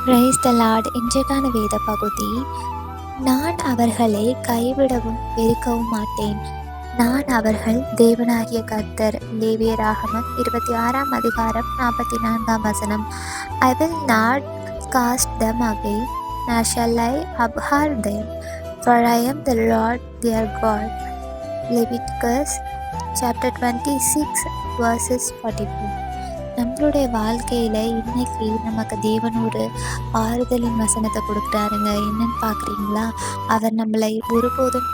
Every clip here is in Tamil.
Praise the Lord. இன்றைக்கான வேத பகுதி, நான் அவர்களை கைவிடவும் வெறுக்கவும் மாட்டேன். நான் அவர்கள் தேவனாகிய கர்த்தர். லேவியராகமம் 26 அதிகாரம் 44 I will not cast them away, nor shall I abhor them, for I am the Lord their God. Leviticus chapter 26 verses 44. நம்மளுடைய வாழ்க்கையில் இன்னைக்கு நமக்கு தேவன் ஒரு ஆறுதலின் வசனத்தை கொடுக்குறாருங்க. என்னன்னு பார்க்குறீங்களா? அவர் நம்மளை ஒருபோதும்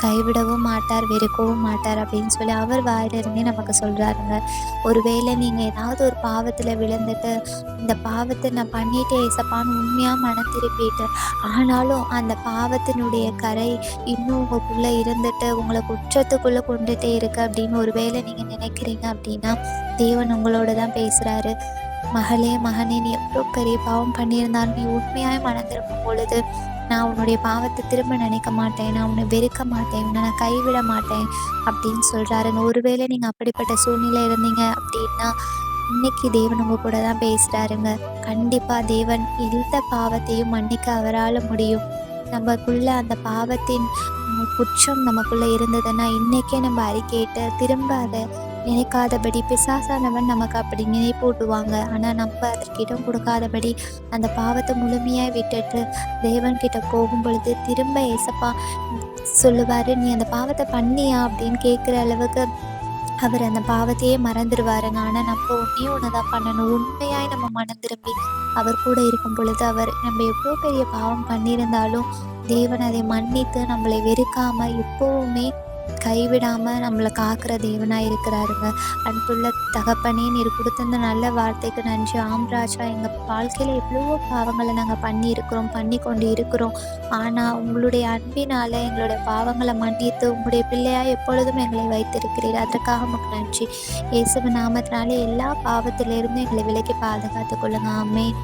கைவிடவும் மாட்டார், வெறுக்கவும் மாட்டார் அப்படின்னு சொல்லி அவர் வாயிலிருந்தே நமக்கு சொல்கிறாருங்க. ஒருவேளை நீங்கள் ஏதாவது ஒரு பாவத்தில் விழுந்துட்டு, இந்த பாவத்தை நான் பண்ணிட்டே ஏசப்பான்னு உண்மையாக மனம் திருப்பிட்டு, ஆனாலும் அந்த பாவத்தினுடைய கரை இன்னும் உங்களுக்குள்ளே இருந்துட்டு உங்களை குற்றத்துக்குள்ளே கொண்டுட்டே இருக்கு அப்படின்னு ஒருவேளை நீங்கள் நினைக்கிறீங்க அப்படின்னா, தேவன் உங்களோட தான் பேசுகிறாரு. மகளே மகனே, நீ எவ்வளோ பெரிய பாவம் பண்ணியிருந்தாலும் நீ உண்மையாய் மனம் திரும்பும் பொழுது நான் உன்னுடைய பாவத்தை திரும்ப நினைக்க மாட்டேன், நான் உன்னை வெறுக்க மாட்டேன், உன்னை நான் கைவிட மாட்டேன் அப்படின்னு சொல்கிறாருங்க. ஒருவேளை நீங்கள் அப்படிப்பட்ட சூழ்நிலை இருந்தீங்க அப்படின்னா, இன்னைக்கு தேவன் உங்கள் கூட தான் பேசுகிறாருங்க. கண்டிப்பாக தேவன் எந்த பாவத்தையும் மன்னிக்க அவரால் முடியும். நமக்குள்ள அந்த பாவத்தின் குற்றம் நமக்குள்ளே இருந்ததுன்னா இன்றைக்கே நம்ம அறிக்கையிட்டு திரும்ப அதை நினைக்காதபடி பிசாசானவன் நமக்கு அப்படி நினைப்பூட்டுவாங்க. ஆனால் நம்ம அதற்கு இடம் கொடுக்காதபடி அந்த பாவத்தை முழுமையாக விட்டுட்டு தேவன்கிட்ட போகும் பொழுது திரும்ப ஏசப்பா சொல்லுவார், நீ அந்த பாவத்தை பண்ணியா அப்படின்னு கேட்குற அளவுக்கு அவர் அந்த பாவத்தையே மறந்துடுவாருங்க. ஆனால் நம்ம ஒன்று தான் பண்ணணும். உண்மையாய் நம்ம மனம் திரும்பி அவர் கூட இருக்கும் பொழுது அவர் நம்ம எவ்வளோ பெரிய பாவம் பண்ணியிருந்தாலும் தேவன் அதை மன்னித்து நம்மளை வெறுக்காமல் எப்போவுமே கைவிடாமல் நம்மளை காக்கிற தேவனாக இருக்கிறாருங்க. அன்புள்ள தகப்பனே, நீர் கொடுத்த இந்த நல்ல வார்த்தைக்கு நன்றி. ஆம்ராஜா, எங்கள் வாழ்க்கையில் எவ்வளவோ பாவங்களை நாங்கள் பண்ணி கொண்டு இருக்கிறோம். ஆனால் உங்களுடைய அன்பினால் எங்களுடைய பாவங்களை மன்னித்து உங்களுடைய பிள்ளையாக எப்பொழுதும் எங்களை வைத்திருக்கிறீர். அதற்காக உமக்கு நன்றி. இயேசுவின் நாமத்தினாலே எல்லா பாவத்திலிருந்தும் எங்களை விலக்கி பாதுகாத்து கொள்ளுங்க. ஆமென்.